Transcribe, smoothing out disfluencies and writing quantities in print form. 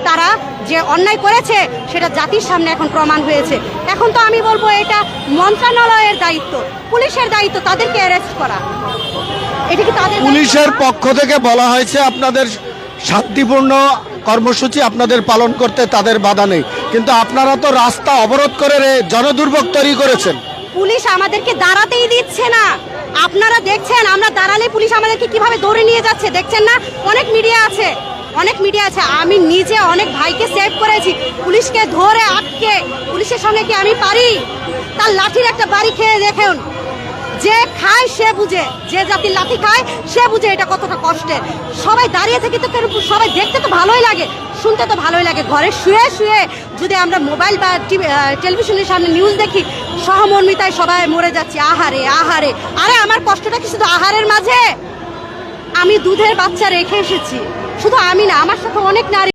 তারা যে অন্যায় করেছে সেটা জাতির সামনে এখন প্রমাণ হয়েছে। এখন তো আমি বলবো এটা মন্ত্রণালয়ের দায়িত্ব, পুলিশের দায়িত্ব তাদেরকে অ্যারেস্ট করা। এটা কি তাদের পুলিশের পক্ষ থেকে বলা হয়েছে আপনাদের শান্তিপূর্ণ কর্মসূচি আপনাদের পালন করতে তাদের বাধা নেই, কিন্তু আপনারা তো রাস্তা অবরোধ করে জনদুর্ভোগ তৈরি করেছেন। পুলিশ আমাদেরকে দাঁড়াতেই দিচ্ছে না। আপনারা দেখছেন আমরা দাঁড়ালে পুলিশ আমাদেরকে কিভাবে দৌড়ে নিয়ে যাচ্ছে, দেখছেন না? অনেক মিডিয়া আছে, অনেক মিডিয়া আছে। আমি নিজে অনেক ভাইকে সেভ করেছি, পুলিশকে ধরে আটকে। পুলিশের সঙ্গে কি আমি পারি? তার লাঠির একটা বাড়ি খেয়ে দেখুন। যে খায় সে বুঝে, যে জাতির লাঠি খায় সে বুঝে এটা কতটা কষ্টের। সবাই দাঁড়িয়ে থেকে তো সবাই দেখতে তো ভালোই লাগে, শুনতে তো ভালোই লাগে। ঘরে শুয়ে শুয়ে যদি আমরা মোবাইল বা টেলিভিশনের সামনে নিউজ দেখি, সহমর্মিতায় সবাই মরে যাচ্ছে। আহারে আহারে, আরে আমার কষ্টটা কি শুধু আহারের মাঝে? আমি দুধের বাচ্চা রেখে এসেছি, শুধু আমি না, আমার সাথে অনেক নারী।